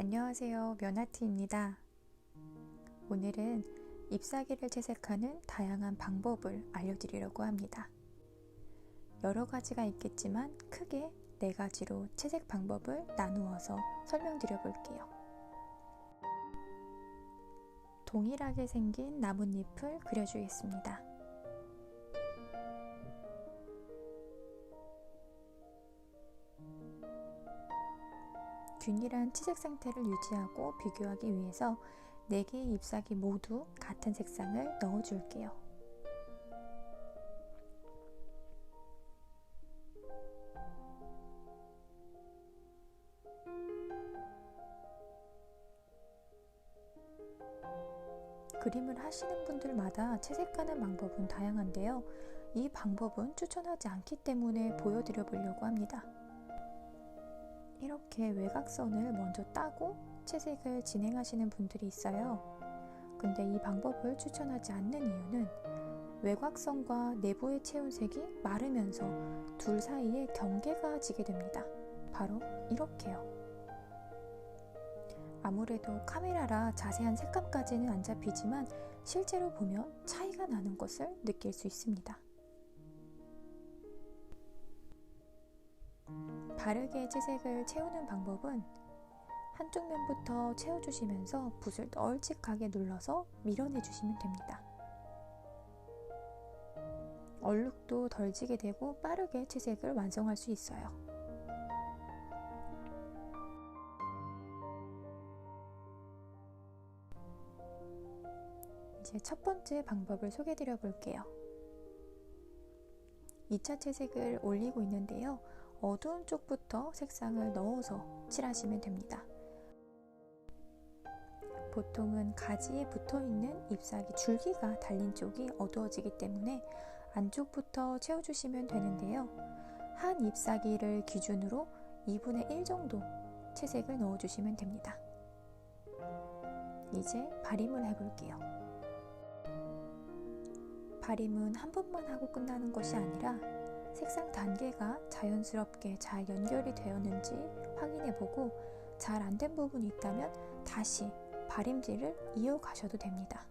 안녕하세요. 면아트입니다. 오늘은 잎사귀를 채색하는 다양한 방법을 알려드리려고 합니다. 여러 가지가 있겠지만 크게 4가지로 채색 방법을 나누어서 설명드려 볼게요. 동일하게 생긴 나뭇잎을 그려주겠습니다. 균일한 채색 상태를 유지하고 비교하기 위해서 4개의 잎사귀 모두 같은 색상을 넣어줄게요. 그림을 하시는 분들마다 채색하는 방법은 다양한데요. 이 방법은 추천하지 않기 때문에 보여드려 보려고 합니다. 이렇게 외곽선을 먼저 따고 채색을 진행하시는 분들이 있어요. 근데 이 방법을 추천하지 않는 이유는 외곽선과 내부의 채운 색이 마르면서 둘 사이에 경계가 지게 됩니다. 바로 이렇게요. 아무래도 카메라라 자세한 색감까지는 안 잡히지만 실제로 보면 차이가 나는 것을 느낄 수 있습니다. 바르게 채색을 채우는 방법은 한쪽 면부터 채워주시면서 붓을 널찍하게 눌러서 밀어내주시면 됩니다. 얼룩도 덜 지게 되고 빠르게 채색을 완성할 수 있어요. 이제 첫 번째 방법을 소개해드려 볼게요. 2차 채색을 올리고 있는데요. 어두운 쪽부터 색상을 넣어서 칠하시면 됩니다. 보통은 가지에 붙어있는 잎사귀 줄기가 달린 쪽이 어두워지기 때문에 안쪽부터 채워주시면 되는데요. 한 잎사귀를 기준으로 2분의 1 정도 채색을 넣어주시면 됩니다. 이제 발림을 해볼게요. 발림은 한 번만 하고 끝나는 것이 아니라 색상 단계가 자연스럽게 잘 연결이 되었는지 확인해보고 잘 안된 부분이 있다면 다시 발림질을 이어가셔도 됩니다.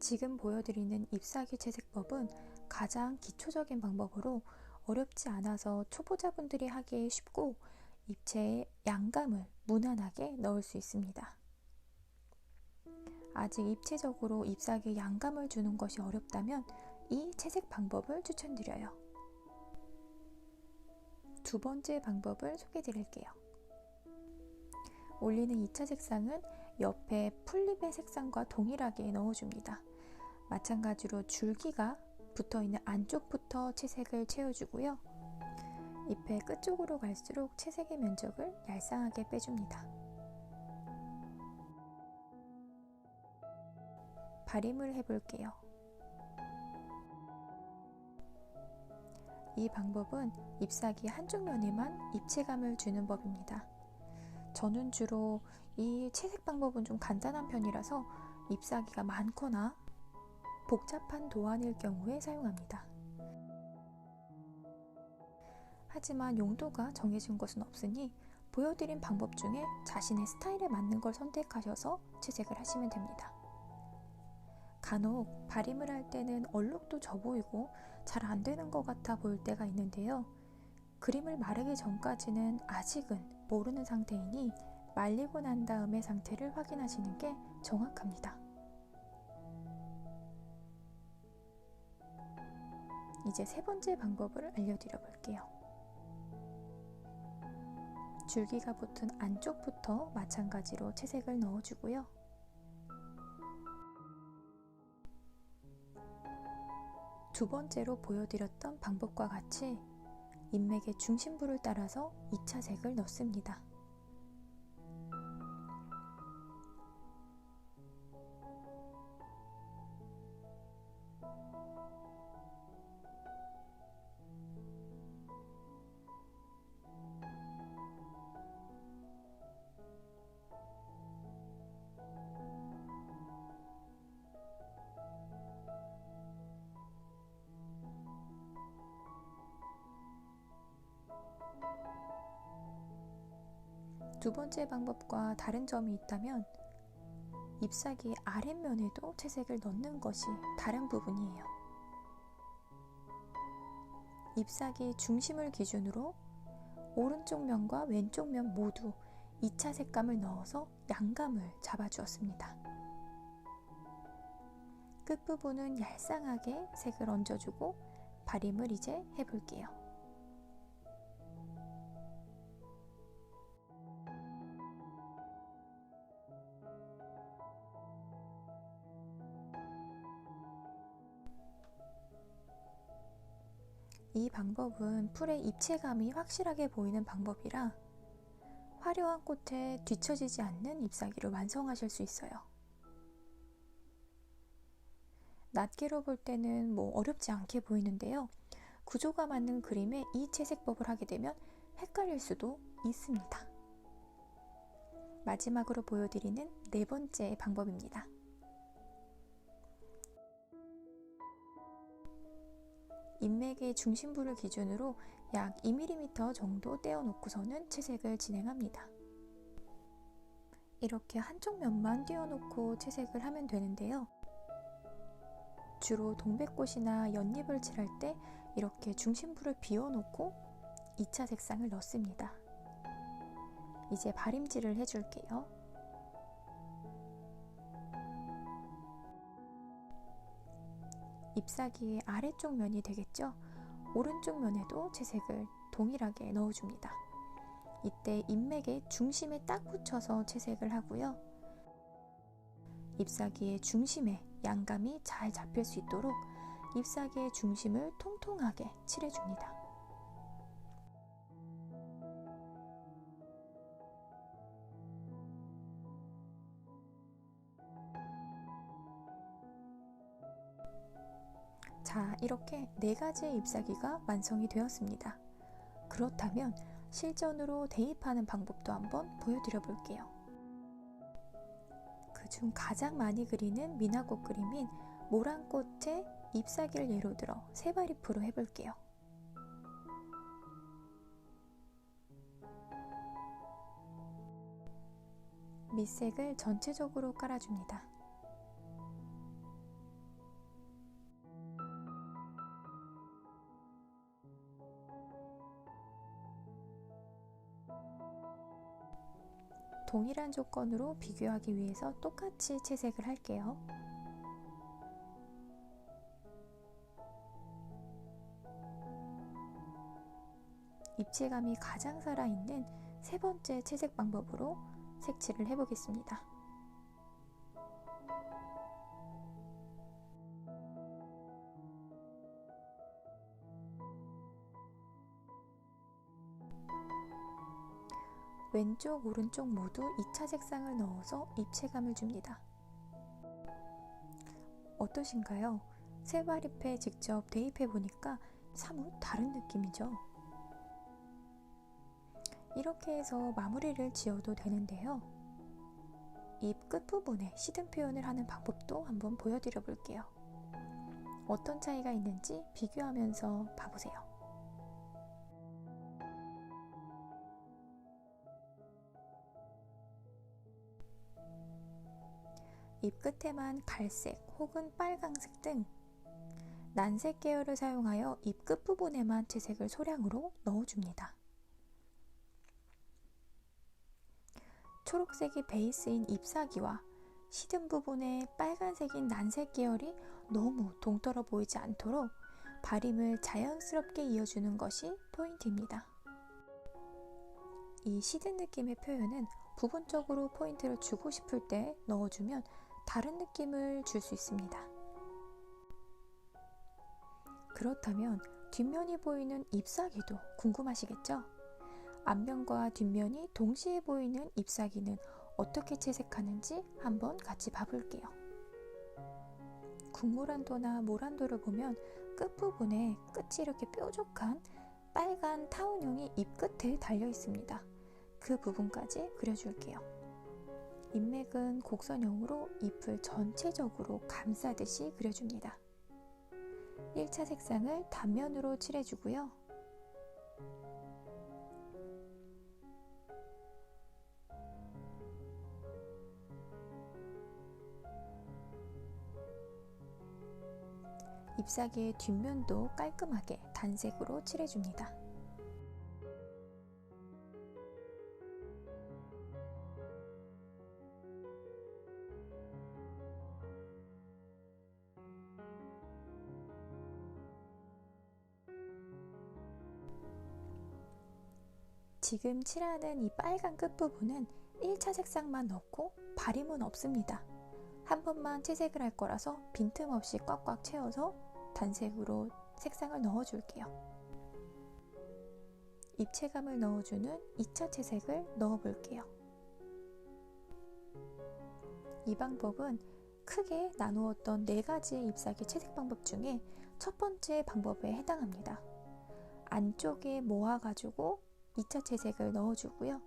지금 보여드리는 잎사귀 채색법은 가장 기초적인 방법으로 어렵지 않아서 초보자분들이 하기에 쉽고 입체에 양감을 무난하게 넣을 수 있습니다. 아직 입체적으로 잎사귀에 양감을 주는 것이 어렵다면 이 채색 방법을 추천드려요. 두 번째 방법을 소개해드릴게요. 올리는 2차 색상은 옆에 풀잎의 색상과 동일하게 넣어줍니다. 마찬가지로 줄기가 붙어있는 안쪽부터 채색을 채워주고요. 잎의 끝쪽으로 갈수록 채색의 면적을 얄쌍하게 빼줍니다. 발림을 해볼게요. 이 방법은 잎사귀 한쪽 면에만 입체감을 주는 법입니다. 저는 주로 이 채색 방법은 좀 간단한 편이라서 잎사귀가 많거나 복잡한 도안일 경우에 사용합니다. 하지만 용도가 정해진 것은 없으니 보여드린 방법 중에 자신의 스타일에 맞는 걸 선택하셔서 채색을 하시면 됩니다. 간혹 발림을 할 때는 얼룩도 져 보이고 잘 안되는 것 같아 보일 때가 있는데요. 그림을 마르기 전까지는 아직은 모르는 상태이니 말리고 난 다음의 상태를 확인하시는 게 정확합니다. 이제 세 번째 방법을 알려드려 볼게요. 줄기가 붙은 안쪽부터 마찬가지로 채색을 넣어주고요. 두 번째로 보여드렸던 방법과 같이 잎맥의 중심부를 따라서 2차 색을 넣습니다. 두 번째 방법과 다른 점이 있다면 잎사귀 아랫면에도 채색을 넣는 것이 다른 부분이에요. 잎사귀 중심을 기준으로 오른쪽 면과 왼쪽 면 모두 2차 색감을 넣어서 양감을 잡아주었습니다. 끝부분은 얄쌍하게 색을 얹어주고 발림을 이제 해볼게요. 이 방법은 풀의 입체감이 확실하게 보이는 방법이라 화려한 꽃에 뒤처지지 않는 잎사귀를 완성하실 수 있어요. 낱개로 볼 때는 어렵지 않게 보이는데요. 구조가 맞는 그림에 이 채색법을 하게 되면 헷갈릴 수도 있습니다. 마지막으로 보여드리는 네 번째 방법입니다. 잎맥의 중심부를 기준으로 약 2mm 정도 떼어놓고서는 채색을 진행합니다. 이렇게 한쪽 면만 띄워놓고 채색을 하면 되는데요. 주로 동백꽃이나 연잎을 칠할 때 이렇게 중심부를 비워놓고 2차 색상을 넣습니다. 이제 발림질을 해줄게요. 잎사귀의 아래쪽 면이 되겠죠? 오른쪽 면에도 채색을 동일하게 넣어줍니다. 이때 잎맥의 중심에 딱 붙여서 채색을 하고요. 잎사귀의 중심에 양감이 잘 잡힐 수 있도록 잎사귀의 중심을 통통하게 칠해줍니다. 자, 이렇게 4가지의 잎사귀가 완성이 되었습니다. 그렇다면 실전으로 대입하는 방법도 한번 보여드려 볼게요. 그중 가장 많이 그리는 미나꽃 그림인 모란꽃의 잎사귀를 예로 들어 세발잎으로 해볼게요. 밑색을 전체적으로 깔아줍니다. 동일한 조건으로 비교하기 위해서 똑같이 채색을 할게요. 입체감이 가장 살아있는 세 번째 채색 방법으로 색칠을 해보겠습니다. 왼쪽, 오른쪽 모두 2차 색상을 넣어서 입체감을 줍니다. 어떠신가요? 세발잎에 직접 대입해보니까 사뭇 다른 느낌이죠? 이렇게 해서 마무리를 지어도 되는데요. 잎 끝부분에 시든 표현을 하는 방법도 한번 보여드려 볼게요. 어떤 차이가 있는지 비교하면서 봐보세요. 잎 끝에만 갈색 혹은 빨강색 등 난색 계열을 사용하여 잎 끝부분에만 채색을 소량으로 넣어줍니다. 초록색이 베이스인 잎사귀와 시든 부분에 빨간색인 난색 계열이 너무 동떨어 보이지 않도록 발림을 자연스럽게 이어주는 것이 포인트입니다. 이 시든 느낌의 표현은 부분적으로 포인트를 주고 싶을 때 넣어주면 다른 느낌을 줄 수 있습니다. 그렇다면 뒷면이 보이는 잎사귀도 궁금하시겠죠? 앞면과 뒷면이 동시에 보이는 잎사귀는 어떻게 채색하는지 한번 같이 봐볼게요. 국모란도나 모란도를 보면 끝부분에 끝이 이렇게 뾰족한 빨간 타원형이 잎 끝에 달려 있습니다. 그 부분까지 그려줄게요. 잎맥은 곡선형으로 잎을 전체적으로 감싸듯이 그려줍니다. 1차 색상을 단면으로 칠해주고요. 잎사귀의 뒷면도 깔끔하게 단색으로 칠해줍니다. 지금 칠하는 이 빨간 끝부분은 1차 색상만 넣고 바림은 없습니다. 한 번만 채색을 할 거라서 빈틈없이 꽉꽉 채워서 단색으로 색상을 넣어줄게요. 입체감을 넣어주는 2차 채색을 넣어볼게요. 이 방법은 크게 나누었던 4가지의 잎사귀 채색 방법 중에 첫 번째 방법에 해당합니다. 안쪽에 모아가지고 2차 채색을 넣어주고요.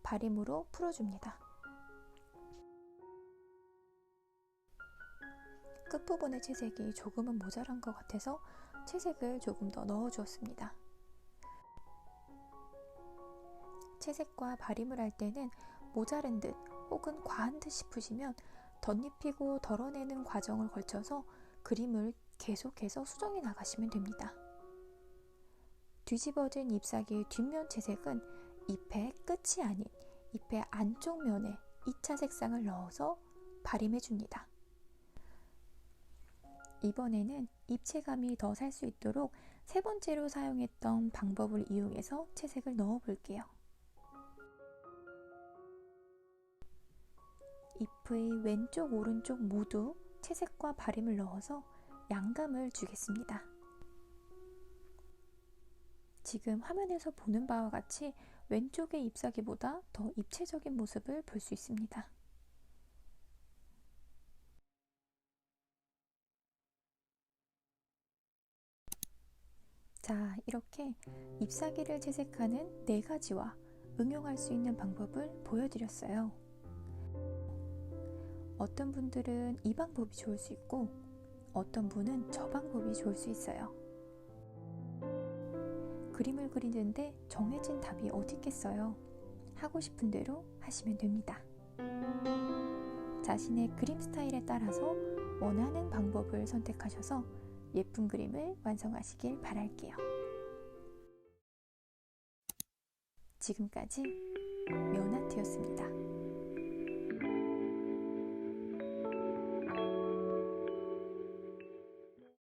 바림으로 풀어줍니다. 끝부분의 채색이 조금은 모자란 것 같아서 채색을 조금 더 넣어주었습니다. 채색과 바림을 할 때는 모자른 듯 혹은 과한 듯 싶으시면 덧입히고 덜어내는 과정을 거쳐서 그림을 계속해서 수정해 나가시면 됩니다. 뒤집어진 잎사귀의 뒷면 채색은 잎의 끝이 아닌 잎의 안쪽 면에 2차 색상을 넣어서 바림해줍니다. 이번에는 입체감이 더 살 수 있도록 세 번째로 사용했던 방법을 이용해서 채색을 넣어볼게요. 잎의 왼쪽 오른쪽 모두 채색과 바림을 넣어서 양감을 주겠습니다. 지금 화면에서 보는 바와 같이 왼쪽의 잎사귀보다 더 입체적인 모습을 볼 수 있습니다. 자, 이렇게 잎사귀를 채색하는 4가지와 응용할 수 있는 방법을 보여드렸어요. 어떤 분들은 이 방법이 좋을 수 있고 어떤 분은 저 방법이 좋을 수 있어요. 그림을 그리는데 정해진 답이 어디 있겠어요? 하고 싶은 대로 하시면 됩니다. 자신의 그림 스타일에 따라서 원하는 방법을 선택하셔서 예쁜 그림을 완성하시길 바랄게요. 지금까지 면아트였습니다.